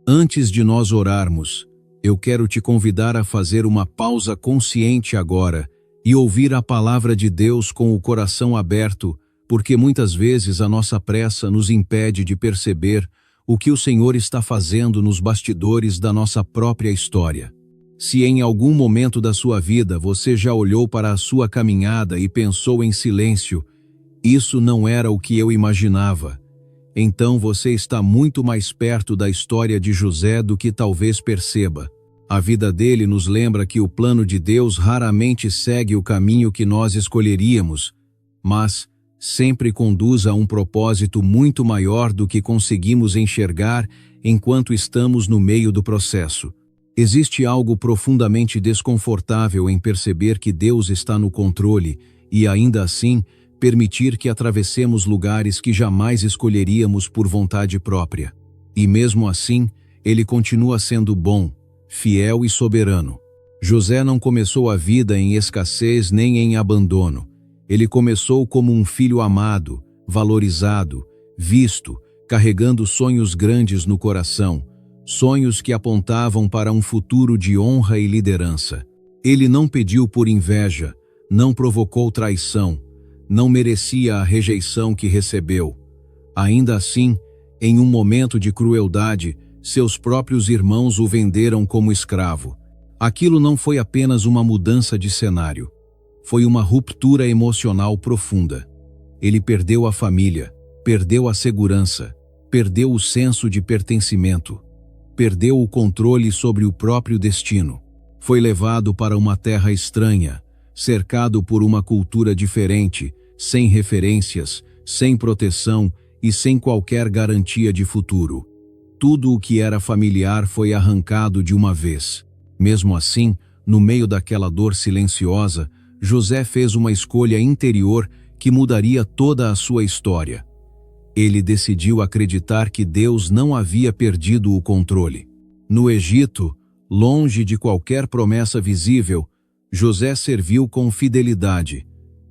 Antes de nós orarmos, eu quero te convidar a fazer uma pausa consciente agora e ouvir a palavra de Deus com o coração aberto, porque muitas vezes a nossa pressa nos impede de perceber o que o Senhor está fazendo nos bastidores da nossa própria história. Se em algum momento da sua vida você já olhou para a sua caminhada e pensou em silêncio, isso não era o que eu imaginava, então você está muito mais perto da história de José do que talvez perceba. A vida dele nos lembra que o plano de Deus raramente segue o caminho que nós escolheríamos, mas sempre conduz a um propósito muito maior do que conseguimos enxergar enquanto estamos no meio do processo. Existe algo profundamente desconfortável em perceber que Deus está no controle e, ainda assim, permitir que atravessemos lugares que jamais escolheríamos por vontade própria. E mesmo assim, Ele continua sendo bom, fiel e soberano. José não começou a vida em escassez nem em abandono. Ele começou como um filho amado, valorizado, visto, carregando sonhos grandes no coração, sonhos que apontavam para um futuro de honra e liderança. Ele não pediu por inveja, não provocou traição, não merecia a rejeição que recebeu. Ainda assim, em um momento de crueldade, seus próprios irmãos o venderam como escravo. Aquilo não foi apenas uma mudança de cenário. Foi uma ruptura emocional profunda. Ele perdeu a família, perdeu a segurança, perdeu o senso de pertencimento, perdeu o controle sobre o próprio destino. Foi levado para uma terra estranha, cercado por uma cultura diferente, sem referências, sem proteção e sem qualquer garantia de futuro. Tudo o que era familiar foi arrancado de uma vez. Mesmo assim, no meio daquela dor silenciosa, José fez uma escolha interior que mudaria toda a sua história. Ele decidiu acreditar que Deus não havia perdido o controle. No Egito, longe de qualquer promessa visível, José serviu com fidelidade.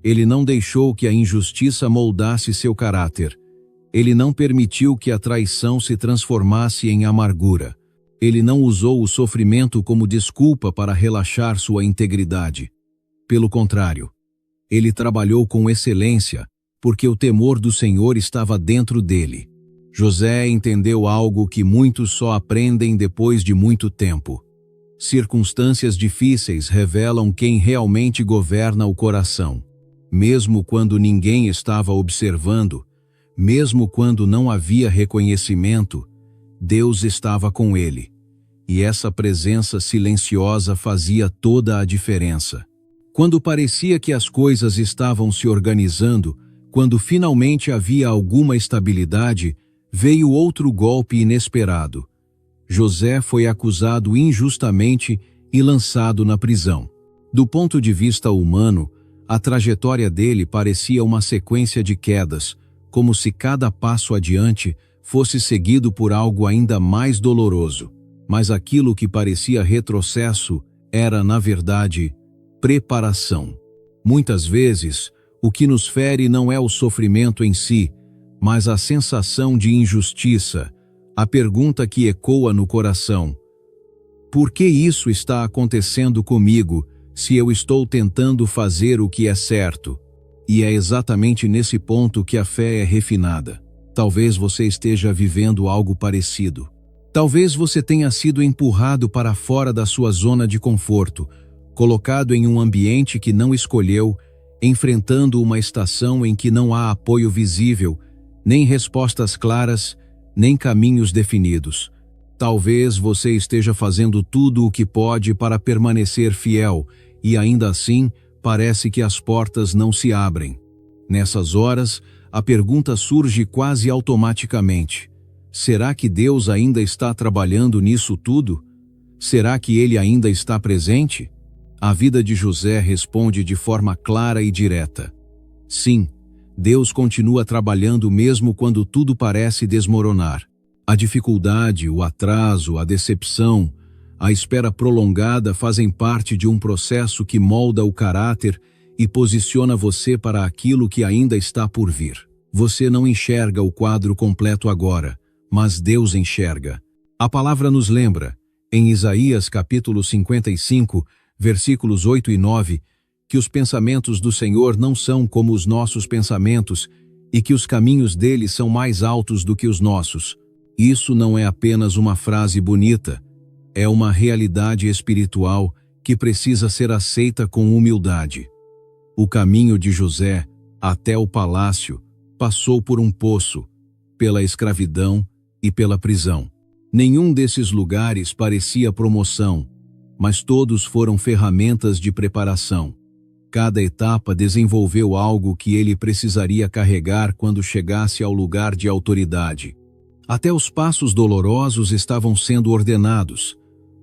Ele não deixou que a injustiça moldasse seu caráter. Ele não permitiu que a traição se transformasse em amargura. Ele não usou o sofrimento como desculpa para relaxar sua integridade. Pelo contrário, ele trabalhou com excelência, porque o temor do Senhor estava dentro dele. José entendeu algo que muitos só aprendem depois de muito tempo. Circunstâncias difíceis revelam quem realmente governa o coração. Mesmo quando ninguém estava observando, mesmo quando não havia reconhecimento, Deus estava com ele. E essa presença silenciosa fazia toda a diferença. Quando parecia que as coisas estavam se organizando, quando finalmente havia alguma estabilidade, veio outro golpe inesperado. José foi acusado injustamente e lançado na prisão. Do ponto de vista humano, a trajetória dele parecia uma sequência de quedas, como se cada passo adiante fosse seguido por algo ainda mais doloroso. Mas aquilo que parecia retrocesso era, na verdade, preparação. Muitas vezes, o que nos fere não é o sofrimento em si, mas a sensação de injustiça, a pergunta que ecoa no coração: por que isso está acontecendo comigo, se eu estou tentando fazer o que é certo? E é exatamente nesse ponto que a fé é refinada. Talvez você esteja vivendo algo parecido. Talvez você tenha sido empurrado para fora da sua zona de conforto, colocado em um ambiente que não escolheu, enfrentando uma estação em que não há apoio visível, nem respostas claras, nem caminhos definidos. Talvez você esteja fazendo tudo o que pode para permanecer fiel, e ainda assim, parece que as portas não se abrem. Nessas horas, a pergunta surge quase automaticamente: será que Deus ainda está trabalhando nisso tudo? Será que Ele ainda está presente? A vida de José responde de forma clara e direta: sim, Deus continua trabalhando mesmo quando tudo parece desmoronar. A dificuldade, o atraso, a decepção, a espera prolongada fazem parte de um processo que molda o caráter e posiciona você para aquilo que ainda está por vir. Você não enxerga o quadro completo agora, mas Deus enxerga. A palavra nos lembra, em Isaías capítulo 55, versículos 8 e 9, que os pensamentos do Senhor não são como os nossos pensamentos e que os caminhos dele são mais altos do que os nossos. Isso não é apenas uma frase bonita, é uma realidade espiritual que precisa ser aceita com humildade. O caminho de José até o palácio passou por um poço, pela escravidão e pela prisão. Nenhum desses lugares parecia promoção, mas todos foram ferramentas de preparação. Cada etapa desenvolveu algo que ele precisaria carregar quando chegasse ao lugar de autoridade. Até os passos dolorosos estavam sendo ordenados.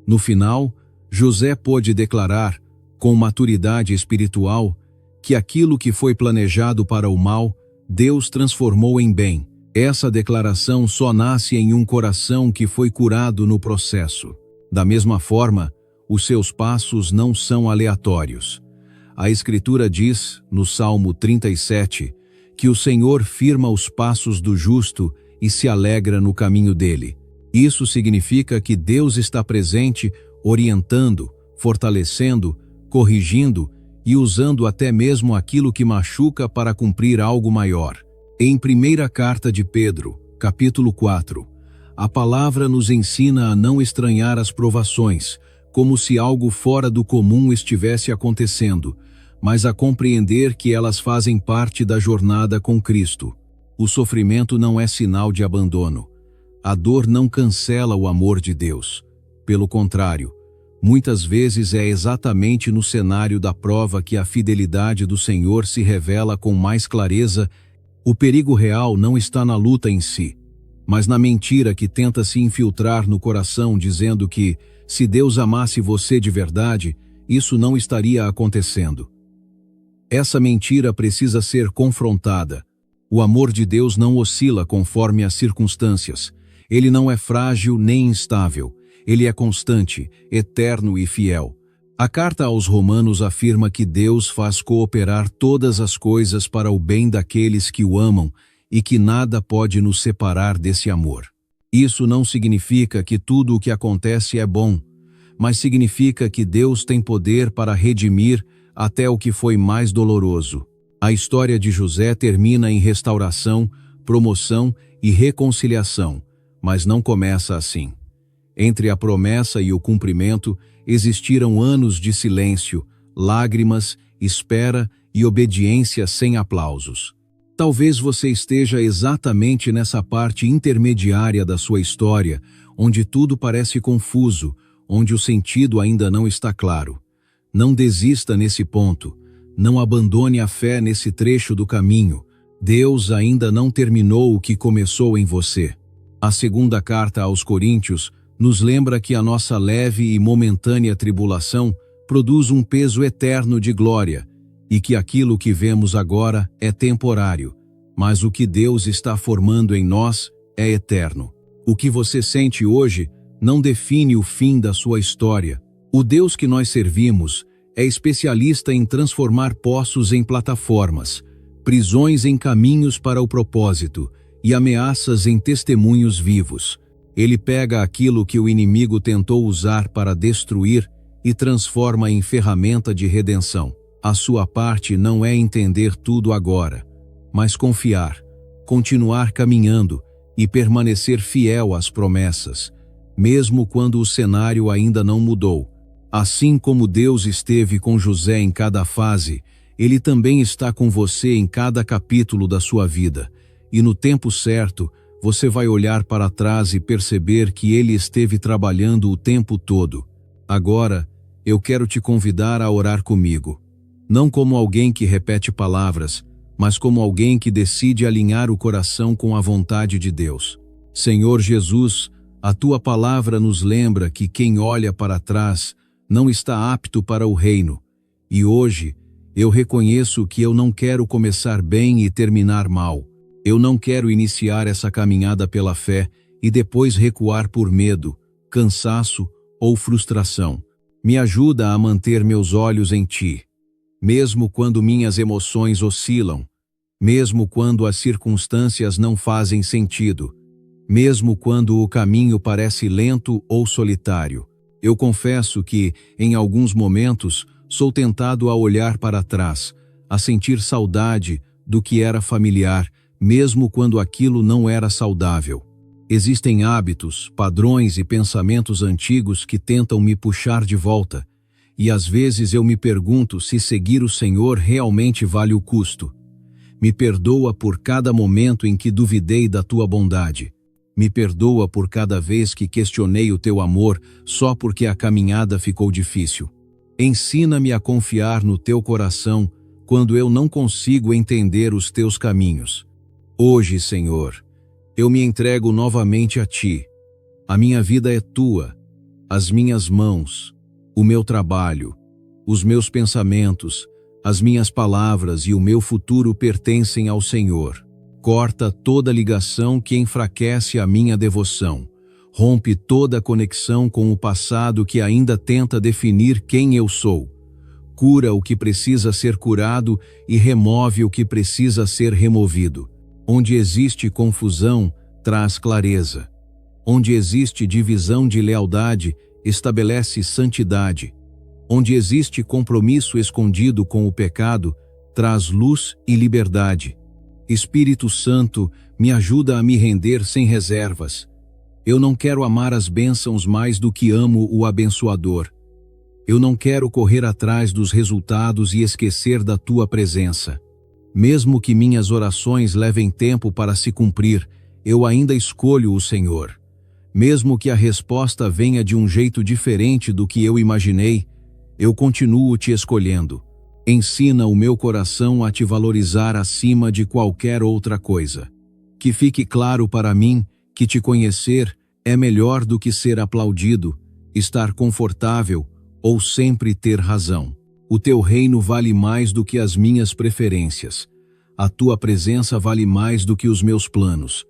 No final, José pôde declarar, com maturidade espiritual, que aquilo que foi planejado para o mal, Deus transformou em bem. Essa declaração só nasce em um coração que foi curado no processo. Da mesma forma, os seus passos não são aleatórios. A Escritura diz, no Salmo 37, que o Senhor firma os passos do justo e se alegra no caminho dele. Isso significa que Deus está presente, orientando, fortalecendo, corrigindo e usando até mesmo aquilo que machuca para cumprir algo maior. Em primeira carta de Pedro, capítulo 4, a palavra nos ensina a não estranhar as provações, como se algo fora do comum estivesse acontecendo, mas a compreender que elas fazem parte da jornada com Cristo. O sofrimento não é sinal de abandono. A dor não cancela o amor de Deus. Pelo contrário, muitas vezes é exatamente no cenário da prova que a fidelidade do Senhor se revela com mais clareza. O perigo real não está na luta em si, mas na mentira que tenta se infiltrar no coração dizendo que, se Deus amasse você de verdade, isso não estaria acontecendo. Essa mentira precisa ser confrontada. O amor de Deus não oscila conforme as circunstâncias. Ele não é frágil nem instável. Ele é constante, eterno e fiel. A carta aos Romanos afirma que Deus faz cooperar todas as coisas para o bem daqueles que o amam e que nada pode nos separar desse amor. Isso não significa que tudo o que acontece é bom, mas significa que Deus tem poder para redimir até o que foi mais doloroso. A história de José termina em restauração, promoção e reconciliação, mas não começa assim. Entre a promessa e o cumprimento, existiram anos de silêncio, lágrimas, espera e obediência sem aplausos. Talvez você esteja exatamente nessa parte intermediária da sua história, onde tudo parece confuso, onde o sentido ainda não está claro. Não desista nesse ponto. Não abandone a fé nesse trecho do caminho. Deus ainda não terminou o que começou em você. A segunda carta aos Coríntios nos lembra que a nossa leve e momentânea tribulação produz um peso eterno de glória e que aquilo que vemos agora é temporário, mas o que Deus está formando em nós é eterno. O que você sente hoje não define o fim da sua história. O Deus que nós servimos é especialista em transformar poços em plataformas, prisões em caminhos para o propósito e ameaças em testemunhos vivos. Ele pega aquilo que o inimigo tentou usar para destruir e transforma em ferramenta de redenção. A sua parte não é entender tudo agora, mas confiar, continuar caminhando e permanecer fiel às promessas, mesmo quando o cenário ainda não mudou. Assim como Deus esteve com José em cada fase, Ele também está com você em cada capítulo da sua vida, e no tempo certo, você vai olhar para trás e perceber que Ele esteve trabalhando o tempo todo. Agora, eu quero te convidar a orar comigo. Não como alguém que repete palavras, mas como alguém que decide alinhar o coração com a vontade de Deus. Senhor Jesus, a Tua palavra nos lembra que quem olha para trás não está apto para o reino. E hoje, eu reconheço que eu não quero começar bem e terminar mal. Eu não quero iniciar essa caminhada pela fé e depois recuar por medo, cansaço ou frustração. Me ajuda a manter meus olhos em Ti, mesmo quando minhas emoções oscilam, mesmo quando as circunstâncias não fazem sentido, mesmo quando o caminho parece lento ou solitário. Eu confesso que, em alguns momentos, sou tentado a olhar para trás, a sentir saudade do que era familiar, mesmo quando aquilo não era saudável. Existem hábitos, padrões e pensamentos antigos que tentam me puxar de volta, e às vezes eu me pergunto se seguir o Senhor realmente vale o custo. Me perdoa por cada momento em que duvidei da tua bondade. Me perdoa por cada vez que questionei o teu amor só porque a caminhada ficou difícil. Ensina-me a confiar no teu coração quando eu não consigo entender os teus caminhos. Hoje, Senhor, eu me entrego novamente a ti. A minha vida é tua, as minhas mãos, o meu trabalho, os meus pensamentos, as minhas palavras e o meu futuro pertencem ao Senhor. Corta toda ligação que enfraquece a minha devoção. Rompe toda conexão com o passado que ainda tenta definir quem eu sou. Cura o que precisa ser curado e remove o que precisa ser removido. Onde existe confusão, traz clareza. Onde existe divisão de lealdade, estabelece santidade. Onde existe compromisso escondido com o pecado, traz luz e liberdade. Espírito Santo, me ajuda a me render sem reservas. Eu não quero amar as bênçãos mais do que amo o abençoador. Eu não quero correr atrás dos resultados e esquecer da tua presença. Mesmo que minhas orações levem tempo para se cumprir, eu ainda escolho o Senhor. Mesmo que a resposta venha de um jeito diferente do que eu imaginei, eu continuo te escolhendo. Ensina o meu coração a te valorizar acima de qualquer outra coisa. Que fique claro para mim que te conhecer é melhor do que ser aplaudido, estar confortável ou sempre ter razão. O teu reino vale mais do que as minhas preferências. A tua presença vale mais do que os meus planos.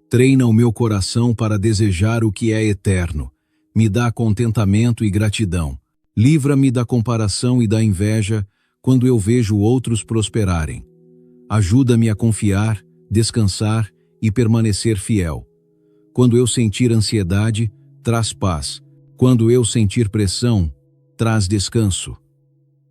Treina o meu coração para desejar o que é eterno. Me dá contentamento e gratidão. Livra-me da comparação e da inveja quando eu vejo outros prosperarem. Ajuda-me a confiar, descansar e permanecer fiel. Quando eu sentir ansiedade, traz paz. Quando eu sentir pressão, traz descanso.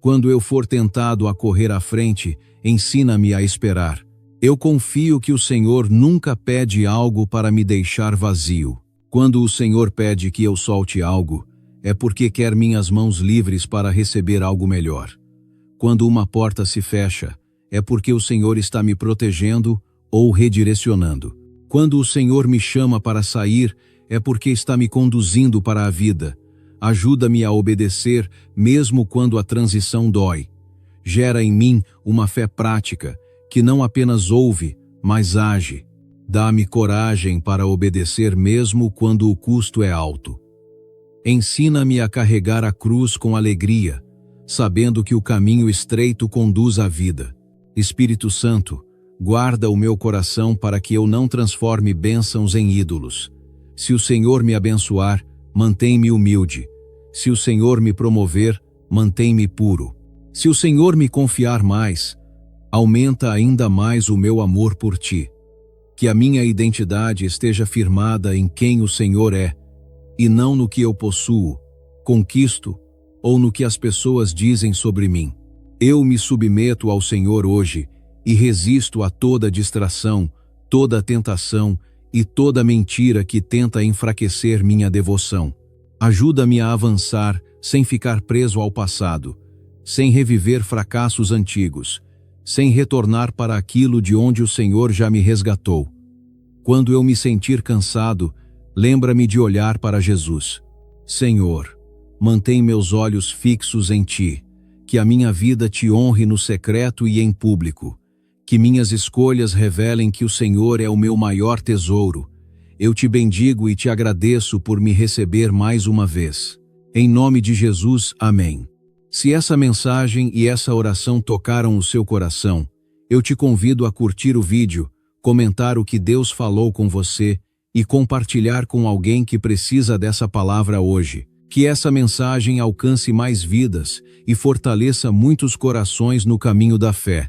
Quando eu for tentado a correr à frente, ensina-me a esperar. Eu confio que o Senhor nunca pede algo para me deixar vazio. Quando o Senhor pede que eu solte algo, é porque quer minhas mãos livres para receber algo melhor. Quando uma porta se fecha, é porque o Senhor está me protegendo ou redirecionando. Quando o Senhor me chama para sair, é porque está me conduzindo para a vida. Ajuda-me a obedecer, mesmo quando a transição dói. Gera em mim uma fé prática, que não apenas ouve, mas age. Dá-me coragem para obedecer mesmo quando o custo é alto. Ensina-me a carregar a cruz com alegria, sabendo que o caminho estreito conduz à vida. Espírito Santo, guarda o meu coração para que eu não transforme bênçãos em ídolos. Se o Senhor me abençoar, mantém-me humilde. Se o Senhor me promover, mantém-me puro. Se o Senhor me confiar mais, aumenta ainda mais o meu amor por ti. Que a minha identidade esteja firmada em quem o Senhor é, e não no que eu possuo, conquisto ou no que as pessoas dizem sobre mim. Eu me submeto ao Senhor hoje e resisto a toda distração, toda tentação e toda mentira que tenta enfraquecer minha devoção. Ajuda-me a avançar sem ficar preso ao passado, sem reviver fracassos antigos, sem retornar para aquilo de onde o Senhor já me resgatou. Quando eu me sentir cansado, lembra-me de olhar para Jesus. Senhor, mantém meus olhos fixos em Ti, que a minha vida Te honre no secreto e em público, que minhas escolhas revelem que o Senhor é o meu maior tesouro. Eu Te bendigo e Te agradeço por me receber mais uma vez. Em nome de Jesus, amém. Se essa mensagem e essa oração tocaram o seu coração, eu te convido a curtir o vídeo, comentar o que Deus falou com você e compartilhar com alguém que precisa dessa palavra hoje. Que essa mensagem alcance mais vidas e fortaleça muitos corações no caminho da fé.